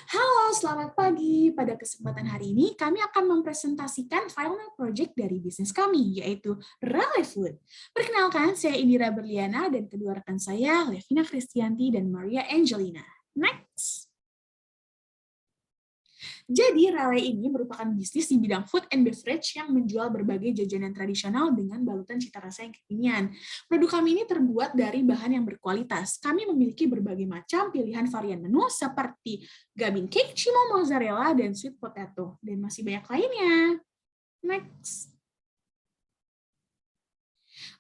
Halo, selamat pagi. Pada kesempatan hari ini, kami akan mempresentasikan final project dari bisnis kami, yaitu Raleigh Food. Perkenalkan, saya Indira Berliana dan kedua rekan saya, Levina Kristianti dan Maria Angelina. Next. Jadi, Raleigh ini merupakan bisnis di bidang food and beverage yang menjual berbagai jajanan tradisional dengan balutan cita rasa yang kekinian. Produk kami ini terbuat dari bahan yang berkualitas. Kami memiliki berbagai macam pilihan varian menu seperti gabin cake, cimo mozzarella, dan sweet potato. Dan masih banyak lainnya. Next.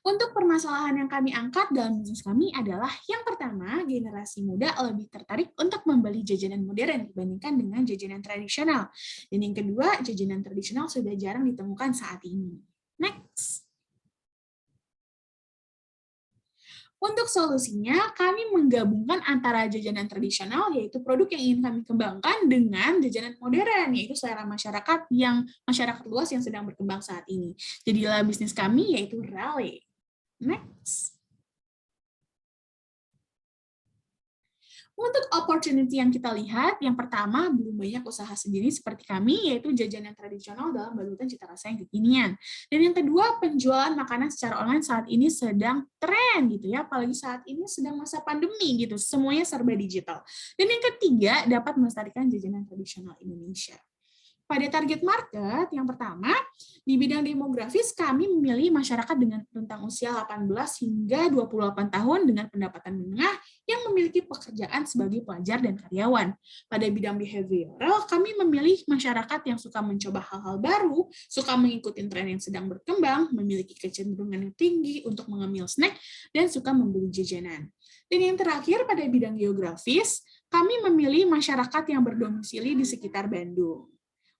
Untuk permasalahan yang kami angkat dalam bisnis kami adalah yang pertama, generasi muda lebih tertarik untuk membeli jajanan modern dibandingkan dengan jajanan tradisional. Dan yang kedua, jajanan tradisional sudah jarang ditemukan saat ini. Next. Untuk solusinya, kami menggabungkan antara jajanan tradisional, yaitu produk yang ingin kami kembangkan, dengan jajanan modern, yaitu selera masyarakat luas yang sedang berkembang saat ini. Jadilah bisnis kami, yaitu Raleigh. Next. Untuk opportunity yang kita lihat, yang pertama, belum banyak usaha sendiri seperti kami, yaitu jajanan tradisional dalam balutan cita rasa yang kekinian. Dan yang kedua, penjualan makanan secara online saat ini sedang tren gitu ya, apalagi saat ini sedang masa pandemi gitu, semuanya serba digital. Dan yang ketiga, dapat melestarikan jajanan tradisional Indonesia. Pada target market, yang pertama, di bidang demografis kami memilih masyarakat dengan rentang usia 18 hingga 28 tahun dengan pendapatan menengah yang memiliki pekerjaan sebagai pelajar dan karyawan. Pada bidang behavioral, kami memilih masyarakat yang suka mencoba hal-hal baru, suka mengikuti tren yang sedang berkembang, memiliki kecenderungan yang tinggi untuk mengemil snack, dan suka membeli jajanan. Dan yang terakhir, pada bidang geografis, kami memilih masyarakat yang berdomisili di sekitar Bandung.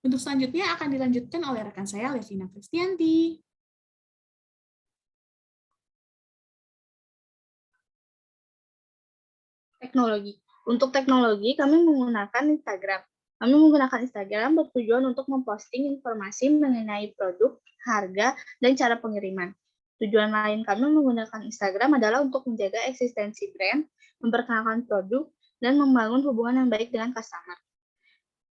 Untuk selanjutnya akan dilanjutkan oleh rekan saya, Levina Kristianti. Teknologi. Untuk teknologi, kami menggunakan Instagram. Kami menggunakan Instagram bertujuan untuk memposting informasi mengenai produk, harga, dan cara pengiriman. Tujuan lain kami menggunakan Instagram adalah untuk menjaga eksistensi brand, memperkenalkan produk, dan membangun hubungan yang baik dengan customer.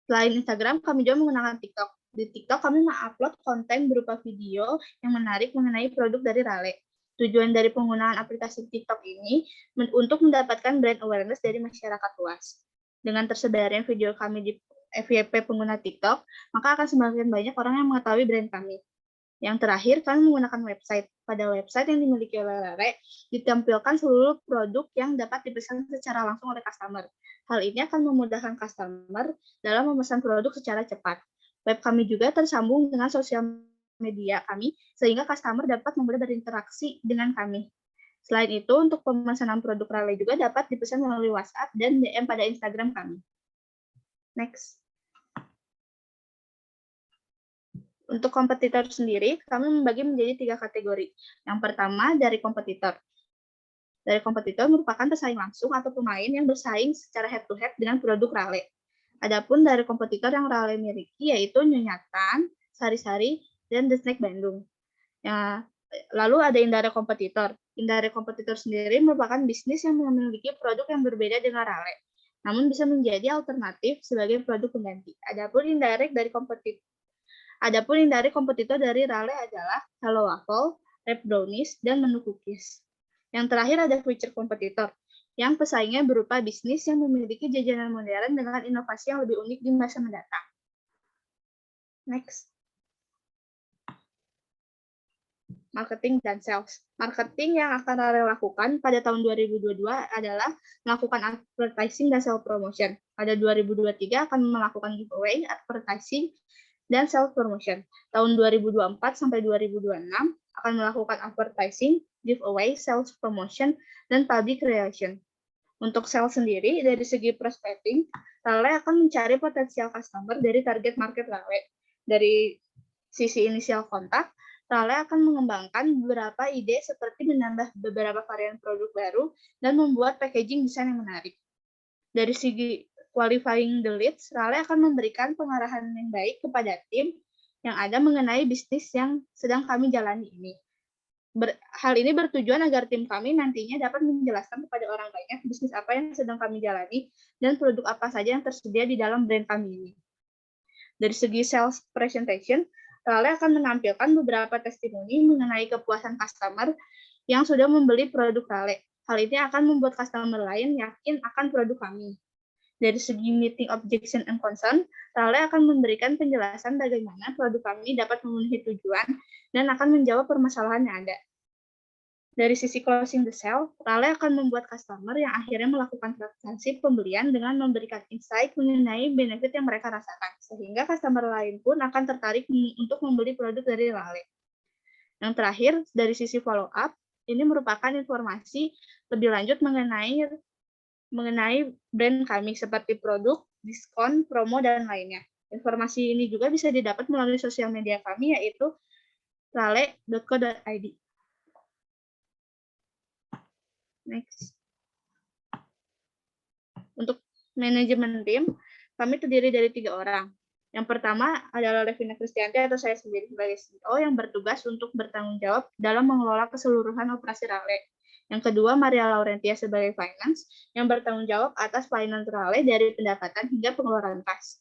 Selain Instagram, kami juga menggunakan TikTok. Di TikTok, kami mengupload konten berupa video yang menarik mengenai produk dari Raleigh. Tujuan dari penggunaan aplikasi TikTok ini untuk mendapatkan brand awareness dari masyarakat luas. Dengan tersebarnya video kami di FYP pengguna TikTok, maka akan semakin banyak orang yang mengetahui brand kami. Yang terakhir, kami menggunakan website. Pada website yang dimiliki oleh Raleigh, ditampilkan seluruh produk yang dapat dipesan secara langsung oleh customer. Hal ini akan memudahkan customer dalam memesan produk secara cepat. Web kami juga tersambung dengan sosial media kami, sehingga customer dapat mudah berinteraksi dengan kami. Selain itu, untuk pemesanan produk Raleigh juga dapat dipesan melalui WhatsApp dan DM pada Instagram kami. Next. Untuk kompetitor sendiri, kami membagi menjadi 3 kategori. Yang pertama, dari kompetitor. Dari kompetitor merupakan pesaing langsung atau pemain yang bersaing secara head-to-head dengan produk Raleigh. Adapun dari kompetitor yang Raleigh miliki yaitu Nyunyatan, Sari-Sari, dan The Snack Bandung. Ya, lalu ada indirect kompetitor. Indirect kompetitor sendiri merupakan bisnis yang memiliki produk yang berbeda dengan Raleigh, namun bisa menjadi alternatif sebagai produk pengganti. Adapun indirect kompetitor dari Raleigh adalah Hello Waffle, Red Brownies, dan menu cookies. Yang terakhir ada future kompetitor, yang pesaingnya berupa bisnis yang memiliki jajanan modern dengan inovasi yang lebih unik di masa mendatang. Next. Marketing dan sales. Marketing yang akan Raleigh lakukan pada tahun 2022 adalah melakukan advertising dan sales promotion. Pada 2023 akan melakukan giveaway, advertising, dan sales promotion. Tahun 2024 sampai 2026 akan melakukan advertising, giveaway, sales promotion, dan public relation. Untuk sales sendiri, dari segi prospecting, Raleigh akan mencari potensial customer dari target market Raleigh. Dari sisi inisial kontak, Raleigh akan mengembangkan beberapa ide seperti menambah beberapa varian produk baru dan membuat packaging desain yang menarik. Dari segi qualifying the leads, Raleigh akan memberikan pengarahan yang baik kepada tim yang ada mengenai bisnis yang sedang kami jalani ini. Hal ini bertujuan agar tim kami nantinya dapat menjelaskan kepada orang banyak bisnis apa yang sedang kami jalani dan produk apa saja yang tersedia di dalam brand kami ini. Dari segi sales presentation, Rale akan menampilkan beberapa testimoni mengenai kepuasan customer yang sudah membeli produk Rale. Hal ini akan membuat customer lain yakin akan produk kami. Dari segi meeting objection and concern, Rale akan memberikan penjelasan bagaimana produk kami dapat memenuhi tujuan dan akan menjawab permasalahan yang ada. Dari sisi closing the sale, Rale akan membuat customer yang akhirnya melakukan transaksi pembelian dengan memberikan insight mengenai benefit yang mereka rasakan, sehingga customer lain pun akan tertarik untuk membeli produk dari Rale. Yang terakhir, dari sisi follow up, ini merupakan informasi lebih lanjut mengenai brand kami seperti produk, diskon, promo, dan lainnya. Informasi ini juga bisa didapat melalui sosial media kami, yaitu rale.co.id. Next. Untuk manajemen tim, kami terdiri dari 3 orang. Yang pertama adalah Levina Kristianti atau saya sendiri sebagai CEO yang bertugas untuk bertanggung jawab dalam mengelola keseluruhan operasi Rale. Yang kedua, Maria Laurentia sebagai finance yang bertanggung jawab atas finance Rale dari pendapatan hingga pengeluaran kas.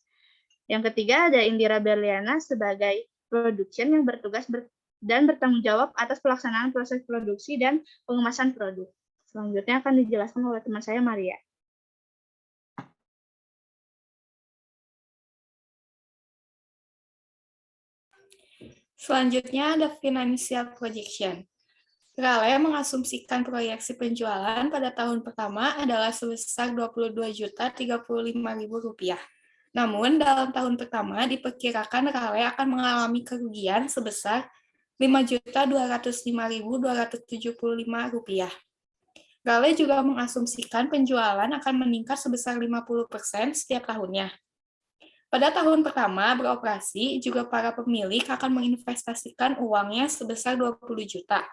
Yang ketiga, ada Indira Berliana sebagai production yang bertugas dan bertanggung jawab atas pelaksanaan proses produksi dan pengemasan produk. Selanjutnya akan dijelaskan oleh teman saya, Maria. Selanjutnya ada financial projection. Rale mengasumsikan proyeksi penjualan pada tahun pertama adalah sebesar Rp22.035.000. Namun, dalam tahun pertama diperkirakan Rale akan mengalami kerugian sebesar Rp5.205.275. Rale juga mengasumsikan penjualan akan meningkat sebesar 50% setiap tahunnya. Pada tahun pertama beroperasi, juga para pemilik akan menginvestasikan uangnya sebesar 20 juta.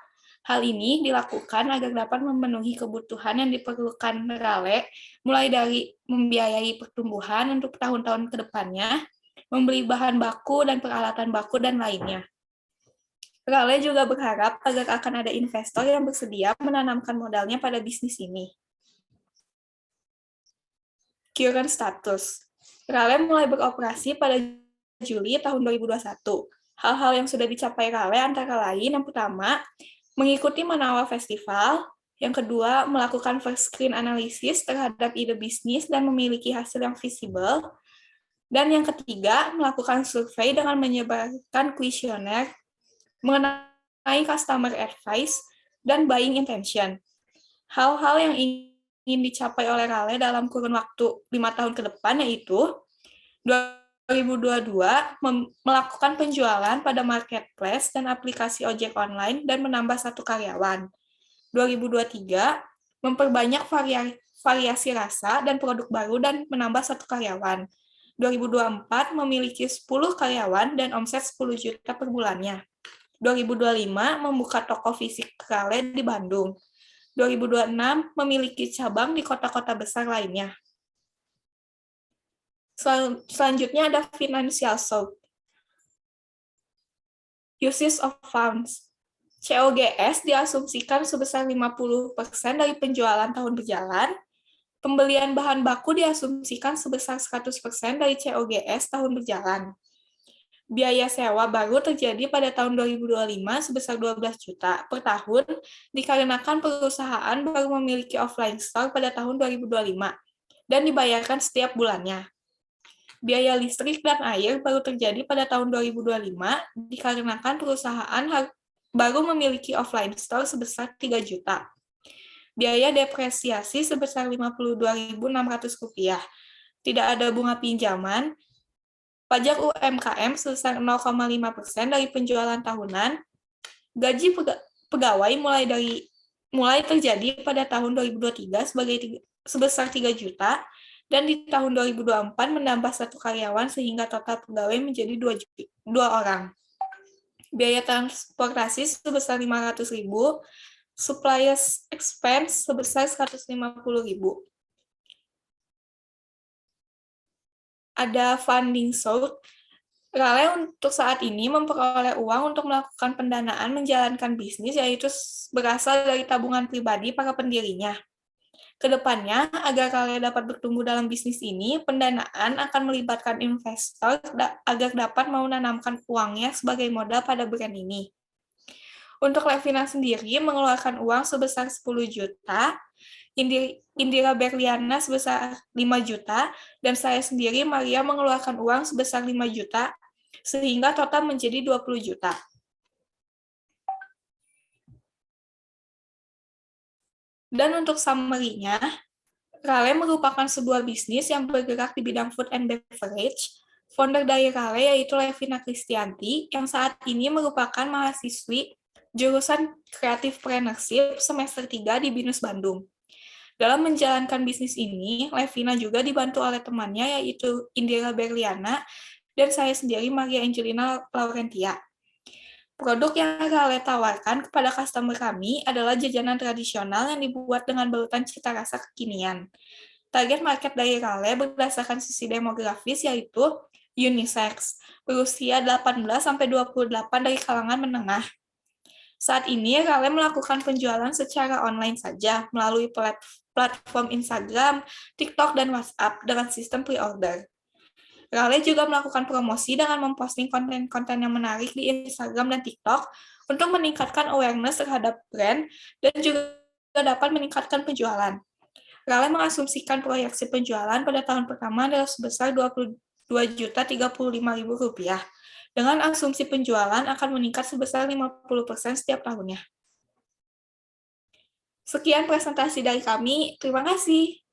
Hal ini dilakukan agar dapat memenuhi kebutuhan yang diperlukan Rale, mulai dari membiayai pertumbuhan untuk tahun-tahun ke depannya, membeli bahan baku dan peralatan baku, dan lainnya. Rale juga berharap agar akan ada investor yang bersedia menanamkan modalnya pada bisnis ini. Current status. Rale mulai beroperasi pada Juli tahun 2021. Hal-hal yang sudah dicapai Rale antara lain, yang pertama, mengikuti Manawa Festival, yang kedua, melakukan first screen analysis terhadap ide bisnis dan memiliki hasil yang visible, dan yang ketiga, melakukan survei dengan menyebarkan kuesioner mengenai customer advice dan buying intention. Hal-hal yang ingin dicapai oleh Rale dalam kurun waktu 5 tahun ke depan yaitu 2022 melakukan penjualan pada marketplace dan aplikasi ojek online dan menambah 1 karyawan. 2023 memperbanyak variasi rasa dan produk baru dan menambah 1 karyawan. 2024 memiliki 10 karyawan dan omset 10 juta per bulannya. 2025 membuka toko fisik Rale di Bandung. 2026 memiliki cabang di kota-kota besar lainnya. Selanjutnya ada financial source. Uses of funds. COGS diasumsikan sebesar 50% dari penjualan tahun berjalan. Pembelian bahan baku diasumsikan sebesar 100% dari COGS tahun berjalan. Biaya sewa baru terjadi pada tahun 2025 sebesar 12 juta per tahun dikarenakan perusahaan baru memiliki offline store pada tahun 2025 dan dibayarkan setiap bulannya. Biaya listrik dan air baru terjadi pada tahun 2025 dikarenakan perusahaan baru memiliki offline store sebesar 3 juta. Biaya depresiasi sebesar Rp52.600. Tidak ada bunga pinjaman. Pajak UMKM sebesar 0,5% dari penjualan tahunan. Gaji pegawai mulai terjadi pada tahun 2023 sebesar 3 juta, dan di tahun 2024 menambah 1 karyawan sehingga total pegawai menjadi 2 orang. Biaya transportasi sebesar 500.000, suppliers expense sebesar 150.000. Ada funding source. Rale untuk saat ini memperoleh uang untuk melakukan pendanaan menjalankan bisnis, yaitu berasal dari tabungan pribadi para pendirinya. Kedepannya, agar Rale dapat bertumbuh dalam bisnis ini, pendanaan akan melibatkan investor agar dapat menanamkan uangnya sebagai modal pada brand ini. Untuk Levina sendiri mengeluarkan uang sebesar 10 juta, Indira Berliana sebesar 5 juta, dan saya sendiri, Maria, mengeluarkan uang sebesar 5 juta, sehingga total menjadi 20 juta. Dan untuk summary-nya, Rale merupakan sebuah bisnis yang bergerak di bidang food and beverage. Founder dari Rale yaitu Levina Kristianti, yang saat ini merupakan mahasiswi jurusan Creativepreneurship semester 3 di BINUS Bandung. Dalam menjalankan bisnis ini, Levina juga dibantu oleh temannya yaitu Indira Berliana dan saya sendiri, Maria Angelina Laurentia. Produk yang Rale tawarkan kepada customer kami adalah jajanan tradisional yang dibuat dengan balutan cita rasa kekinian. Target market dari Rale berdasarkan sisi demografis yaitu unisex, berusia 18-28 dari kalangan menengah. Saat ini, Rale melakukan penjualan secara online saja melalui platform Instagram, TikTok, dan WhatsApp dengan sistem pre-order. Rale juga melakukan promosi dengan memposting konten-konten yang menarik di Instagram dan TikTok untuk meningkatkan awareness terhadap brand dan juga dapat meningkatkan penjualan. Rale mengasumsikan proyeksi penjualan pada tahun pertama adalah sebesar Rp22.035.000, dengan asumsi penjualan akan meningkat sebesar 50% setiap tahunnya. Sekian presentasi dari kami, terima kasih.